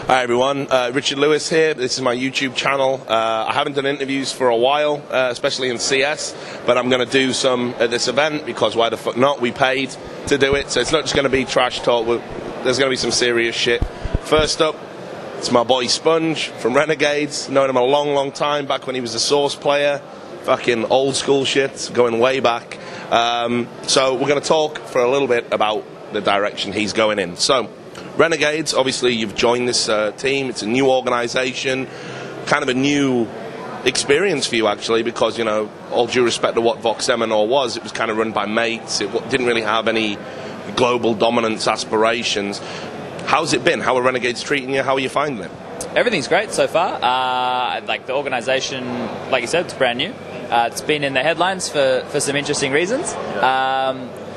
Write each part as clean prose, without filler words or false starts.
Hi everyone, Richard Lewis here. This is my YouTube channel. I haven't done interviews for a while, especially in CS, but I'm going to do some at this event because why the fuck not? We paid to do it, so it's not just going to be trash talk. There's going to be some serious shit. First up, it's my boy Spunj from Renegades. Known him a long time, back when he was a Source player. Fucking old school shit, going way back. So we're going to talk for a little bit about the direction he's going in. So, Renegades, obviously you've joined this team. It's a new organisation, kind of a new experience for you actually, because, you know, all due respect to what Vox Eminor was, it was kind of run by mates. It didn't really have any global dominance aspirations. How's it been? How are Renegades treating you? How are you finding it? Everything's great so far. Like the organisation, like you said, it's brand new. It's been in the headlines for some interesting reasons.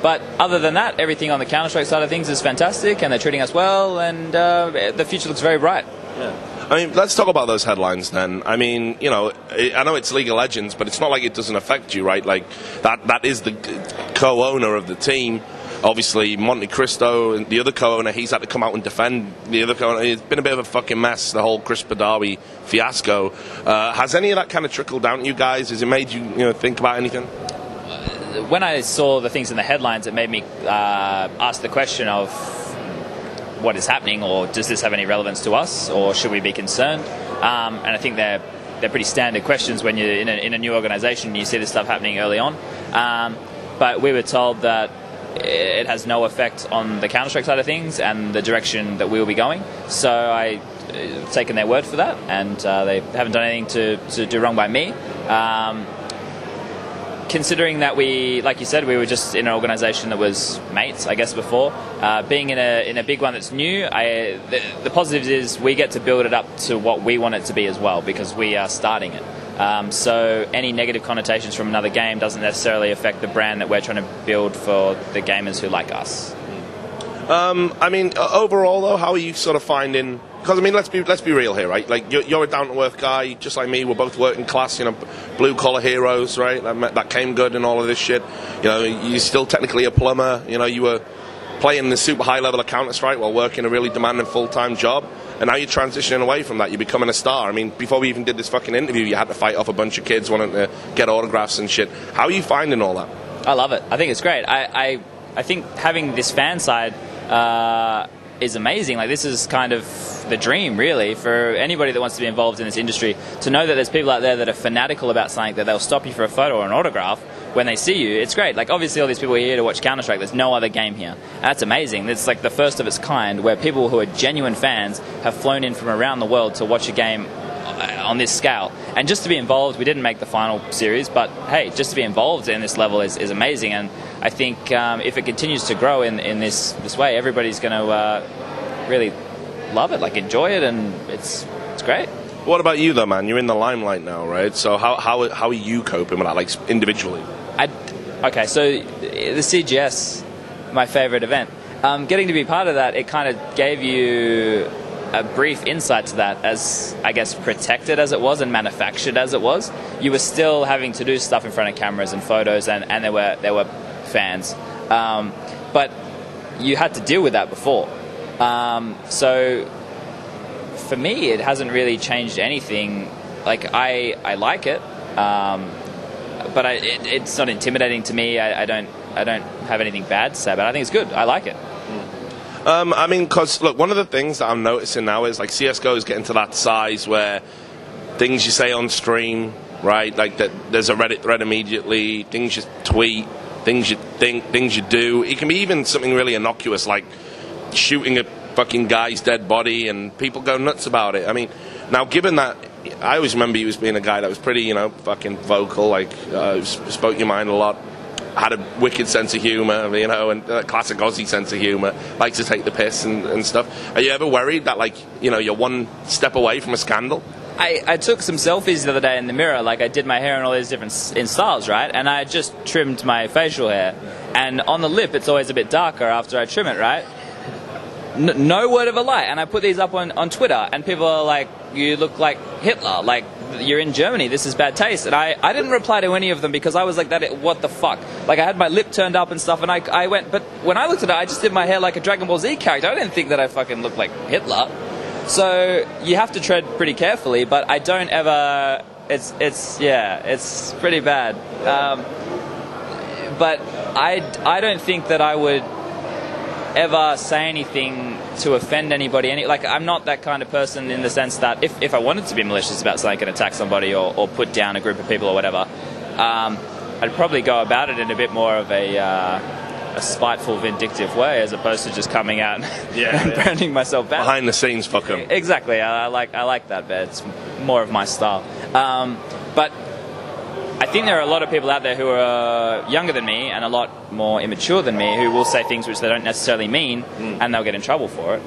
But other than that, everything on the Counter-Strike side of things is fantastic, and they're treating us well, and the future looks very bright. Yeah. I mean, let's talk about those headlines then. I mean, you know, I know it's League of Legends, but it's not like it doesn't affect you, right? Like, that is the co-owner of the team. Obviously, Monte Cristo, the other co-owner, he's had to come out and defend the other co-owner. It's been a bit of a fucking mess, the whole Chris Badawi fiasco. Has any of that kind of trickled down to you guys? Has it made you, think about anything? When I saw the things in the headlines, it made me ask the question of what is happening, or does this have any relevance to us, or should we be concerned? And I think they're pretty standard questions when you're in a new organisation and you see this stuff happening early on. But we were told that it has no effect on the Counter-Strike side of things and the direction that we will be going. So I've taken their word for that, and they haven't done anything to do wrong by me. Considering that we, like you said, we were just in an organisation that was mates, I guess, before. Being in a big one that's new, the positive is we get to build it up to what we want it to be as well, because we are starting it. So any negative connotations from another game doesn't necessarily affect the brand that we're trying to build for the gamers who like us. I mean, overall though, how are you sort of finding? Because I mean, let's be real here, right? Like you're a down-to-earth guy, just like me. We're both working class, blue-collar heroes, right? That came good and all of this shit. You're still technically a plumber. You were playing the super high level of Counter-Strike while working a really demanding full-time job, and now you're transitioning away from that. You're becoming a star. I mean, before we even did this fucking interview, you had to fight off a bunch of kids wanting to get autographs and shit. How are you finding all that? I love it. I think it's great. I think having this fan side is amazing. Like, this is kind of the dream, really, for anybody that wants to be involved in this industry, to know that there's people out there that are fanatical about something, that they'll stop you for a photo or an autograph when they see you. It's great. Like, obviously all these people are here to watch Counter-Strike. There's no other game here, and that's amazing. It's like the first of its kind, where people who are genuine fans have flown in from around the world to watch a game on this scale. And just to be involved, we didn't make the final series, but hey, just to be involved in this level is amazing. And I think if it continues to grow in this way, everybody's going to really love it, like enjoy it, and it's great. What about you though, man? You're in the limelight now, right? So how are you coping with that, like individually? Okay, so the CGS, my favourite event. Getting to be part of that, it kind of gave you a brief insight to that, as I guess protected as it was and manufactured as it was. You were still having to do stuff in front of cameras and photos, and there were fans, but you had to deal with that before. So for me, it hasn't really changed anything. Like, I like it, but it's not intimidating to me. I don't have anything bad to say about it. I think it's good. I like it. I mean, because, look, one of the things that I'm noticing now is, like, CSGO is getting to that size where things you say on stream, right, like that there's a Reddit thread immediately, things you tweet, things you think, things you do. It can be even something really innocuous, like shooting a fucking guy's dead body, and people go nuts about it. I mean, now, given that, I always remember you as being a guy that was pretty, fucking vocal, like, spoke your mind a lot, had a wicked sense of humour, and a classic Aussie sense of humour, likes to take the piss and stuff. Are you ever worried that, like, you're one step away from a scandal? I took some selfies the other day in the mirror, like I did my hair in all these different styles, right? And I just trimmed my facial hair, and on the lip it's always a bit darker after I trim it, right? No word of a lie. And I put these up on Twitter, and people are like, you look like Hitler, like you're in Germany, this is bad taste. And I didn't reply to any of them, because I was like, what the fuck? Like, I had my lip turned up and stuff, and I went, but when I looked at it, I just did my hair like a Dragon Ball Z character. I didn't think that I fucking looked like Hitler. So you have to tread pretty carefully, but I don't ever. It's pretty bad. But I don't think that I would ever say anything to offend anybody. Like, I'm not that kind of person in the sense that if I wanted to be malicious about something, I can attack somebody or put down a group of people or whatever, I'd probably go about it in a bit more of a spiteful, vindictive way, as opposed to just coming out and branding myself bad. Behind the scenes, fuck 'em. Exactly. I like that bit. It's more of my style. But I think there are a lot of people out there who are younger than me and a lot more immature than me who will say things which they don't necessarily mean, and they'll get in trouble for it.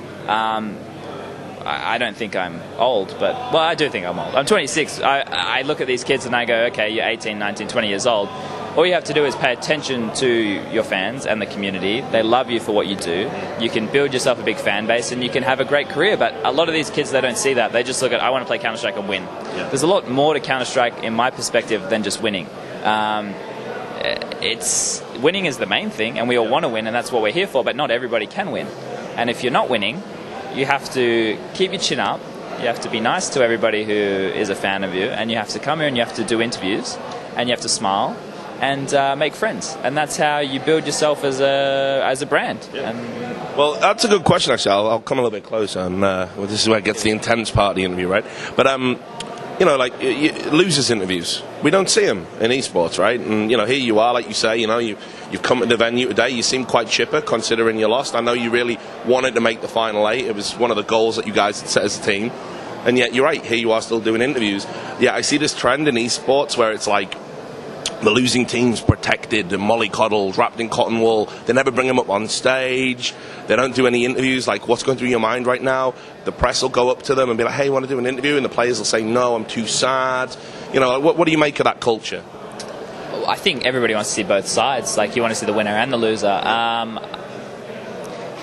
I don't think I'm old, but... Well, I do think I'm old. I'm 26. I look at these kids and I go, okay, you're 18, 19, 20 years old. All you have to do is pay attention to your fans and the community. They love you for what you do. You can build yourself a big fan base and you can have a great career. But a lot of these kids, they don't see that. They just look at, I want to play Counter-Strike and win. Yeah. There's a lot more to Counter-Strike, in my perspective, than just winning. Winning is the main thing, and we all want to win, and that's what we're here for, but not everybody can win. And if you're not winning, you have to keep your chin up. You have to be nice to everybody who is a fan of you, and you have to come here and you have to do interviews, and you have to smile and make friends, and that's how you build yourself as a brand. Yeah. Well, that's a good question, actually. I'll come a little bit closer, and this is where it gets the intense part of the interview, right? But like losers interviews, we don't see them in esports, right? And here you are, like you say, you've come to the venue today. You seem quite chipper considering you lost. I know you really wanted to make the final 8. It was one of the goals that you guys had set as a team, and yet you're right. Here you are still doing interviews. Yeah, I see this trend in esports where it's like, the losing team's protected and mollycoddled, wrapped in cotton wool. They never bring them up on stage. They don't do any interviews. Like, what's going through your mind right now? The press will go up to them and be like, hey, want to do an interview? And the players will say, no, I'm too sad. What do you make of that culture? I think everybody wants to see both sides. Like, you want to see the winner and the loser.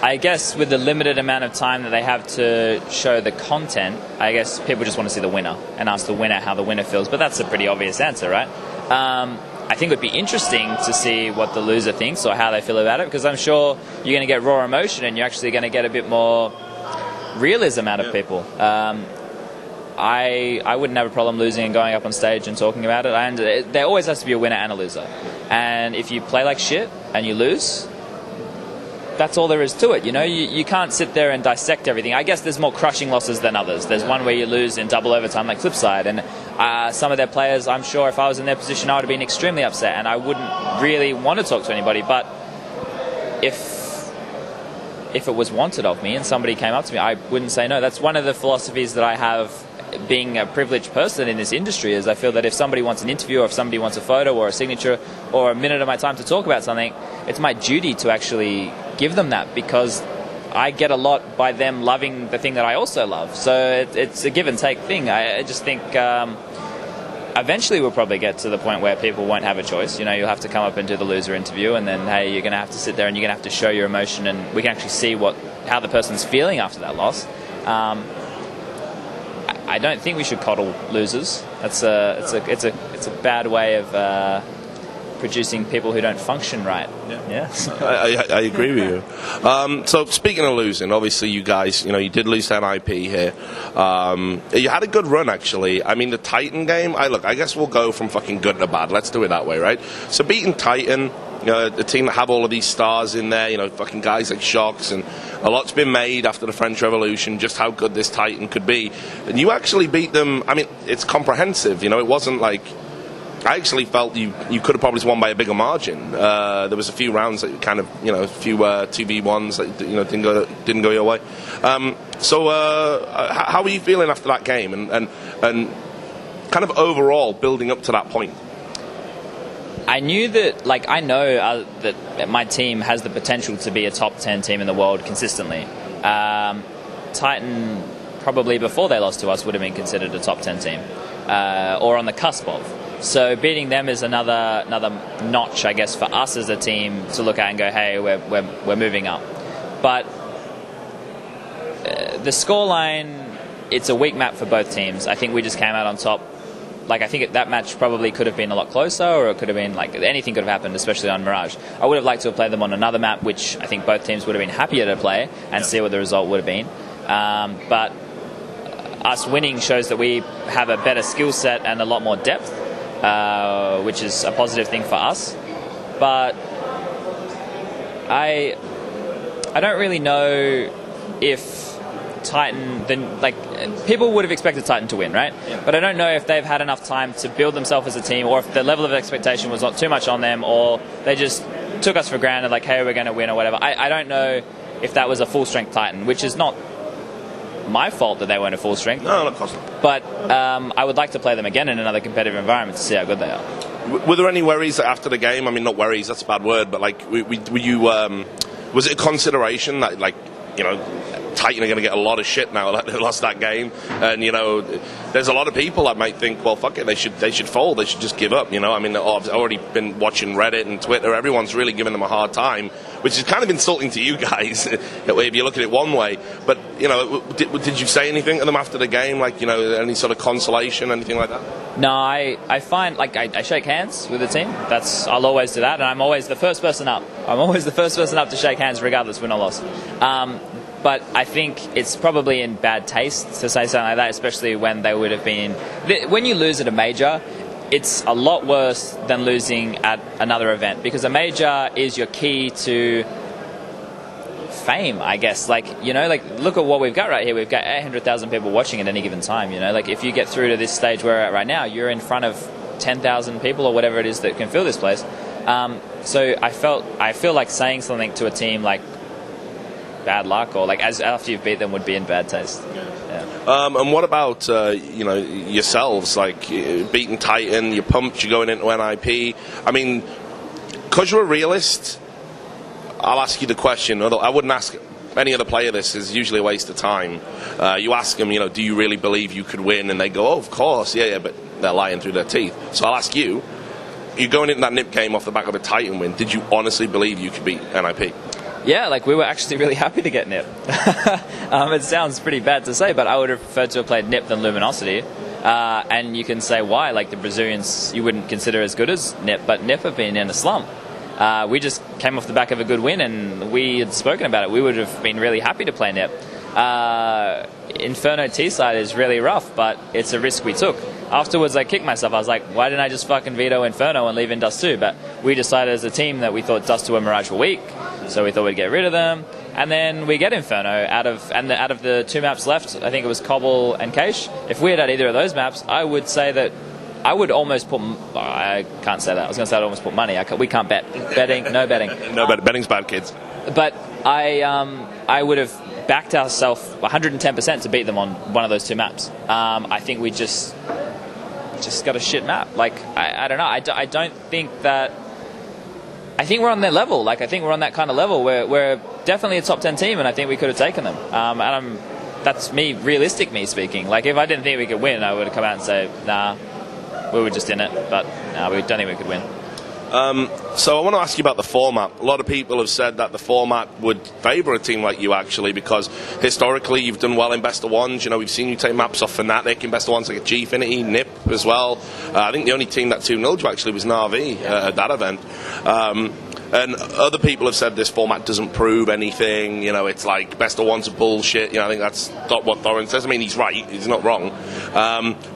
I guess with the limited amount of time that they have to show the content, I guess people just want to see the winner and ask the winner how the winner feels. But that's a pretty obvious answer, right? I think it would be interesting to see what the loser thinks or how they feel about it, because I'm sure you're going to get raw emotion and you're actually going to get a bit more realism out of people. I wouldn't have a problem losing and going up on stage and talking about it. And there always has to be a winner and a loser. And if you play like shit and you lose, that's all there is to it. You can't sit there and dissect everything. I guess there's more crushing losses than others. There's one where you lose in double overtime, like Flipside, and some of their players, I'm sure if I was in their position, I would have been extremely upset, and I wouldn't really want to talk to anybody. But if it was wanted of me and somebody came up to me, I wouldn't say no. That's one of the philosophies that I have, being a privileged person in this industry, is I feel that if somebody wants an interview or if somebody wants a photo or a signature or a minute of my time to talk about something, it's my duty to actually give them that, because I get a lot by them loving the thing that I also love. So it's a give and take thing. I just think eventually we'll probably get to the point where people won't have a choice. You'll have to come up and do the loser interview, and then, hey, you're going to have to sit there and you're going to have to show your emotion, and we can actually see how the person's feeling after that loss. I don't think we should coddle losers. It's a bad way of producing people who don't function right. Yeah. I agree with you. So speaking of losing, obviously you guys, you did lose to NIP here. You had a good run, actually. I mean, the Titan game, I guess we'll go from fucking good to bad. Let's do it that way, right? So beating Titan, the team that have all of these stars in there, fucking guys like Shocks, and a lot's been made after the French Revolution, just how good this Titan could be. And you actually beat them. I mean, it's comprehensive, it wasn't like, I actually felt you could have probably won by a bigger margin. There was a few rounds that kind of, a few 2v1s that didn't go your way. So how are you feeling after that game, and kind of overall building up to that point? I knew that, I know that my team has the potential to be a top 10 team in the world consistently. Titan, probably before they lost to us, would have been considered a top 10 team, or on the cusp of. So beating them is another notch, I guess, for us as a team to look at and go, hey, we're moving up. But the scoreline, it's a weak map for both teams. I think we just came out on top. I think that match probably could have been a lot closer, or it could have been, anything could have happened, especially on Mirage. I would have liked to have played them on another map, which I think both teams would have been happier to play and see what the result would have been. But us winning shows that we have a better skill set and a lot more depth, which is a positive thing for us. But I don't really know if Titan, people would have expected Titan to win, right? Yeah. But I don't know if they've had enough time to build themselves as a team, or if the level of expectation was not too much on them, or they just took us for granted, like, hey, we're going to win or whatever. I don't know if that was a full-strength Titan, which is not my fault that they weren't a full strength. No, of course not. But I would like to play them again in another competitive environment to see how good they are. Were there any worries after the game? I mean, not worries, that's a bad word, but like, were you? Was it a consideration that, like, you know, Titan are going to get a lot of shit now that they lost that game, and you know, there's a lot of people that might think, well, fuck it, they should fold, they should just give up. You know, I mean, I've already been watching Reddit and Twitter. Everyone's really giving them a hard time, which is kind of insulting to you guys if you look at it one way. But you know, did you say anything to them after the game, like, you know, any sort of consolation, anything like that? No, I find, like, I shake hands with the team. I'll always do that, and I'm always the first person up. I'm always the first person up to shake hands, regardless win or loss. But I think it's probably in bad taste to say something like that, especially when they would have been... When you lose at a major, it's a lot worse than losing at another event, because a major is your key to fame, I guess. Like, you know, like, look at what we've got right here. We've got 800,000 people watching at any given time, you know. Like, if you get through to this stage where we're at right now, you're in front of 10,000 people or whatever it is that can fill this place. So I feel like saying something to a team like bad luck, or like after you've beat them, would be in bad taste. Yeah. And what about you know, yourselves, like beating Titan, you're pumped, you're going into NIP. I mean, because you're a realist, I'll ask you the question. Although I wouldn't ask any other player this, is usually a waste of time. You ask them, you know, do you really believe you could win? And they go, oh, of course, yeah, but they're lying through their teeth. So I'll ask you, you're going into that NIP game off the back of a Titan win, did you honestly believe you could beat NIP? Yeah, like, we were actually really happy to get NIP. It sounds pretty bad to say, but I would have preferred to have played NIP than Luminosity. And you can say why. Like, the Brazilians you wouldn't consider as good as NIP, but NIP have been in a slump. We just came off the back of a good win, and we had spoken about it. We would have been really happy to play NIP. Inferno T-side is really rough, but it's a risk we took. Afterwards, I kicked myself. I was like, why didn't I just fucking veto Inferno and leave in Dust 2? But we decided as a team that we thought Dust 2 and Mirage were weak, so we thought we'd get rid of them. And then we get Inferno out of the two maps left. I think it was Cobble and Cache. If we had either of those maps, I would say that I would almost put... I can't say that. I was going to say I'd almost put money. We can't bet. No betting. No betting. Betting's bad, kids. But I would have backed ourselves 110% to beat them on one of those two maps. I think we just got a shit map. Like, I don't know. I don't think that... I think we're on their level. Like, I think we're on that kind of level where we're definitely a top 10 team, and I think we could have taken them. That's me speaking. Like, if I didn't think we could win, I would have come out and say, nah, we were just in it. But nah, we don't think we could win. So I want to ask you about the format. A lot of people have said that the format would favour a team like you, actually, because historically you've done well in best of ones. You know, we've seen you take maps off Fnatic in best of ones, like a Gfinity, NIP as well. I think the only team that 2-0'd you actually was Na'Vi at that event. And other people have said this format doesn't prove anything. You know, it's like best of ones are bullshit. You know, I think that's not what Thorin says. I mean, he's right. He's not wrong.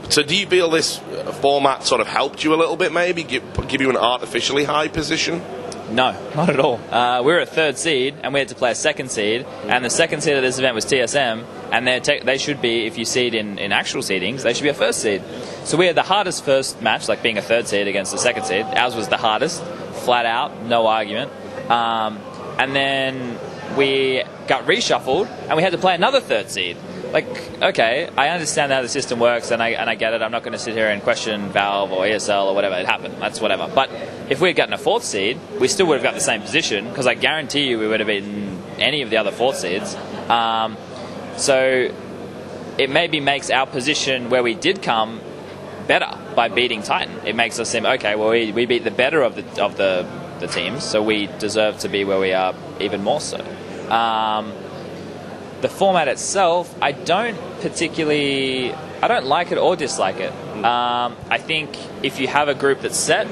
So do you feel this format sort of helped you a little bit, maybe? Give you an artificially high position? No, not at all. We were a third seed, and we had to play a second seed. And the second seed of this event was TSM. And they should be, if you seed in actual seedings, they should be a first seed. So we had the hardest first match, like being a third seed against the second seed. Ours was the hardest, flat out, no argument. And then we got reshuffled, and we had to play another third seed. Like, okay, I understand how the system works, and I get it. I'm not going to sit here and question Valve or ESL or whatever. It happened. That's whatever. But if we had gotten a fourth seed, we still would have got the same position, because I guarantee you we would have beaten any of the other fourth seeds. So it maybe makes our position where we did come better by beating Titan. It makes us seem, okay, well, we beat the better of the teams, so we deserve to be where we are even more so. The format itself, I don't like it or dislike it. I think if you have a group that's set,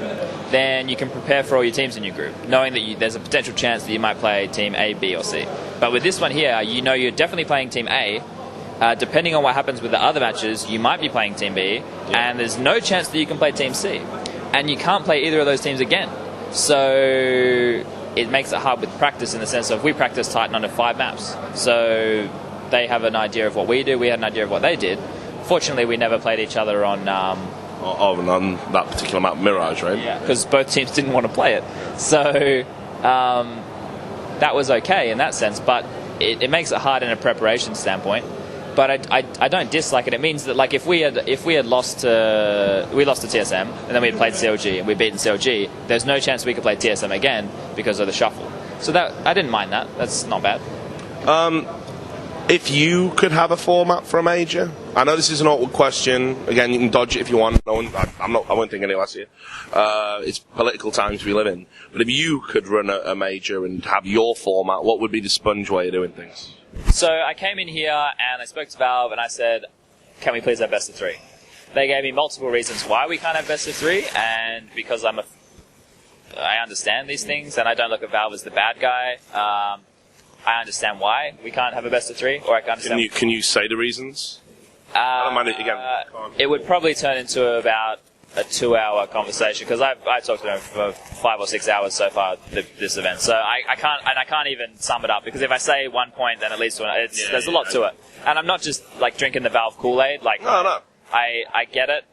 then you can prepare for all your teams in your group, knowing that there's a potential chance that you might play team A, B, or C. But with this one here, you know you're definitely playing team A, depending on what happens with the other matches, you might be playing Team B, and there's no chance that you can play Team C. And you can't play either of those teams again. So it makes it hard with practice in the sense of we practice Titan under 5 maps. So they have an idea of what we do, we had an idea of what they did. Fortunately, we never played each other on that particular map, Mirage, right? Yeah, because both teams didn't want to play it. So that was okay in that sense, but it makes it hard in a preparation standpoint. But I don't dislike it. It means that like if we had lost to TSM and then we had played CLG and we'd beaten CLG, there's no chance we could play TSM again because of the shuffle. So that I didn't mind that. That's not bad. If you could have a format for a major, I know this is an awkward question. Again, you can dodge it if you want. No one, I won't think any less here. It's political times we live in. But if you could run a major and have your format, what would be the Spunj way of doing things? So I came in here and I spoke to Valve and I said, can we please have best of 3? They gave me multiple reasons why we can't have best of 3, and because I understand these things and I don't look at Valve as the bad guy, I understand why we can't have a best of 3, or I can understand. Can you say the reasons? I don't mind it again. It would probably turn into about a 2-hour conversation because I talked to them for 5 or 6 hours so far this event. So I can't even sum it up because if I say one point, then it leads to there's a lot to it. And I'm not just like drinking the Valve Kool-Aid. Like no. I get it.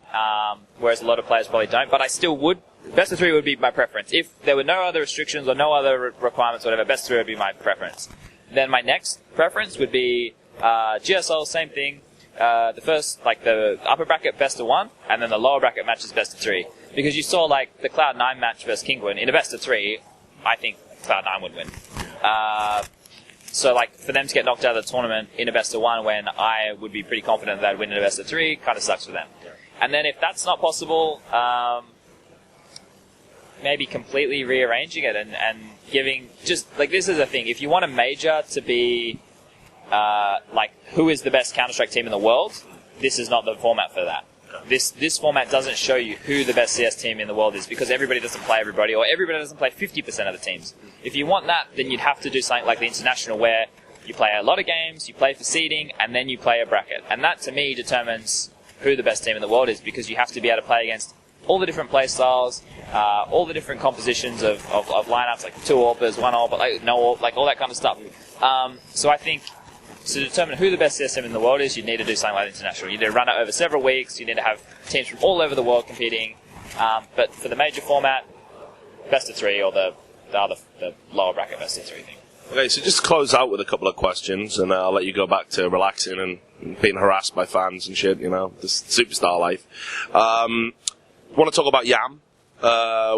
Whereas a lot of players probably don't. But I still would. Best of 3 would be my preference. If there were no other restrictions or no other requirements, whatever, best of 3 would be my preference. Then my next preference would be GSL, same thing. The first, like the upper bracket, best of 1, and then the lower bracket matches best of 3. Because you saw like the Cloud9 match versus Kinguin in a best of 3, I think Cloud9 would win. So like for them to get knocked out of the tournament in a best of 1 when I would be pretty confident that I'd win in a best of 3 kind of sucks for them. And then if that's not possible, maybe completely rearranging it and giving just like this is a thing. If you want a major to be like who is the best Counter-Strike team in the world, this is not the format for that. This format doesn't show you who the best CS team in the world is because everybody doesn't play everybody or everybody doesn't play 50% of the teams. If you want that, then you'd have to do something like the International where you play a lot of games, you play for seeding, and then you play a bracket. And that to me determines who the best team in the world is because you have to be able to play against all the different play styles, all the different compositions of lineups, like 2 AWPers, 1 AWP, like no AWP, like all that kind of stuff. So I think to determine who the best CS team in the world is, you need to do something like International. You need to run it over several weeks. You need to have teams from all over the world competing. But for the major format, best of 3 or the lower bracket best of 3 thing. Okay, so just to close out with a couple of questions, and I'll let you go back to relaxing and being harassed by fans and shit, this superstar life. Want to talk about Yam.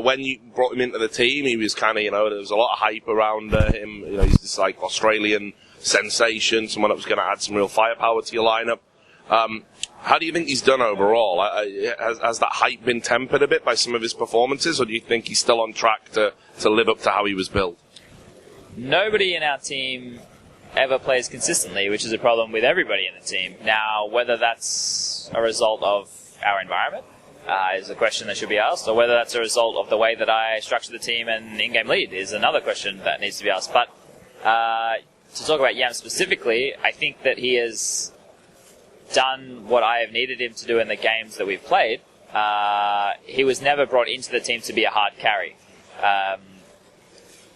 When you brought him into the team, he was kind of, there was a lot of hype around him. He's this like Australian sensation, someone that was going to add some real firepower to your lineup. How do you think he's done overall? Has that hype been tempered a bit by some of his performances, or do you think he's still on track to live up to how he was built? Nobody in our team ever plays consistently, which is a problem with everybody in the team. Now, whether that's a result of our environment is a question that should be asked, or whether that's a result of the way that I structure the team and in-game lead is another question that needs to be asked. But to talk about Yam specifically, I think that he has done what I have needed him to do in the games that we've played. He was never brought into the team to be a hard carry.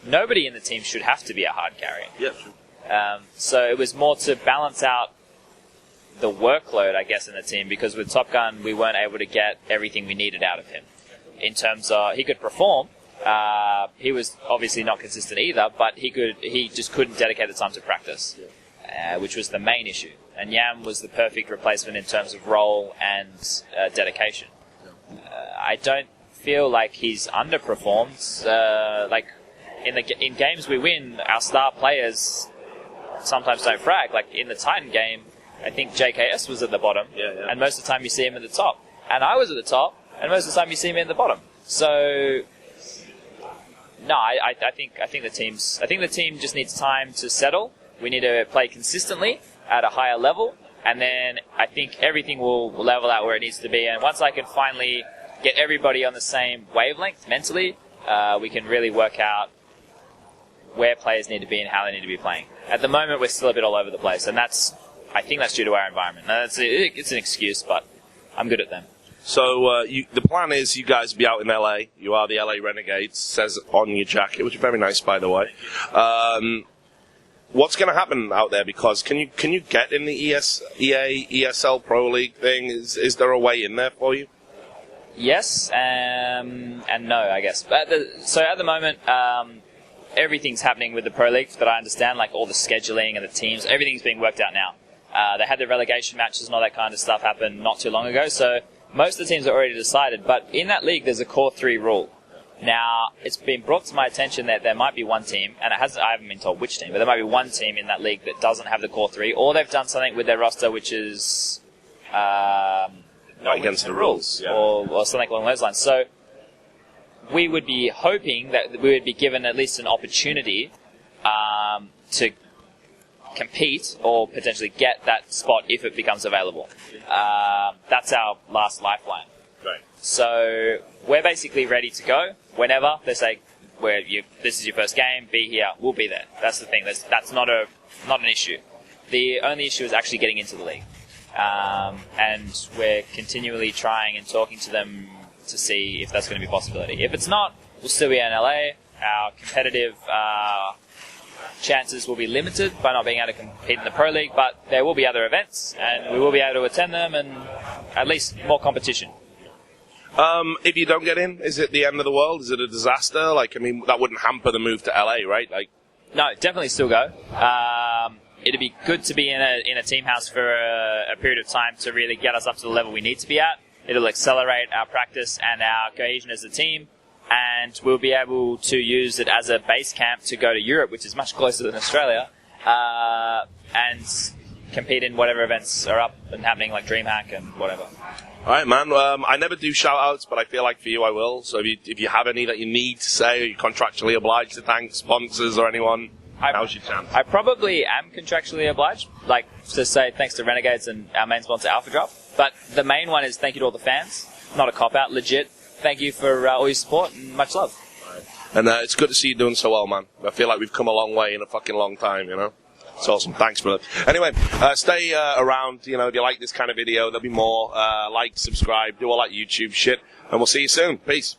Nobody in the team should have to be a hard carry. Yeah, sure. So it was more to balance out the workload, I guess, in the team, because with Top Gun, we weren't able to get everything we needed out of him. In terms of, he could perform, he was obviously not consistent either, but he just couldn't dedicate the time to practice, which was the main issue. And Yam was the perfect replacement in terms of role and dedication. I don't feel like he's underperformed. Like in games we win, our star players sometimes don't frag. Like in the Titan game, I think JKS was at the bottom, and most of the time you see him at the top. And I was at the top, and most of the time you see me at the bottom. So, no, I think the team just needs time to settle. We need to play consistently at a higher level, and then I think everything will level out where it needs to be. And once I can finally get everybody on the same wavelength mentally, we can really work out where players need to be and how they need to be playing. At the moment, we're still a bit all over the place, and that's I think that's due to our environment. Now, it's an excuse, but I'm good at them. So the plan is you guys will be out in LA. You are the LA Renegades, says on your jacket, which is very nice, by the way. What's going to happen out there? Because can you get in the EA ESL Pro League thing? Is there a way in there for you? Yes and no, I guess. But at the moment, everything's happening with the Pro League that I understand, like all the scheduling and the teams. Everything's being worked out now. They had the relegation matches and all that kind of stuff happen not too long ago, so most of the teams are already decided. But in that league, there's a core 3 rule. Now, it's been brought to my attention that there might be one team, and I haven't been told which team, but there might be one team in that league that doesn't have the core 3, or they've done something with their roster which is not against the rules, yeah. or something along those lines. So we would be hoping that we would be given at least an opportunity to compete or potentially get that spot if it becomes available. That's our last lifeline. Right. So we're basically ready to go whenever they say, this is your first game, be here, we'll be there. That's the thing. That's not an issue. The only issue is actually getting into the league. And we're continually trying and talking to them to see if that's going to be a possibility. If it's not, we'll still be in LA. Our competitive chances will be limited by not being able to compete in the Pro League, but there will be other events, and we will be able to attend them, and at least more competition. If you don't get in, is it the end of the world? Is it a disaster? That wouldn't hamper the move to LA, right? No, definitely still go. It'd be good to be in a team house for a period of time to really get us up to the level we need to be at. It'll accelerate our practice and our cohesion as a team, and we'll be able to use it as a base camp to go to Europe, which is much closer than Australia, and compete in whatever events are up and happening, like DreamHack and whatever. All right, man. I never do shout-outs, but I feel like for you I will. So if you have any that you need to say, or you're contractually obliged to thank sponsors or anyone, now's your chance. I probably am contractually obliged, to say thanks to Renegades and our main sponsor, Alpha Drop. But the main one is thank you to all the fans. Not a cop-out, legit. Thank you for all your support and much love. And it's good to see you doing so well, man. I feel like we've come a long way in a fucking long time, It's awesome. Thanks, brother. Anyway, stay around. If you like this kind of video, there'll be more. Like, subscribe, do all that YouTube shit, and we'll see you soon. Peace.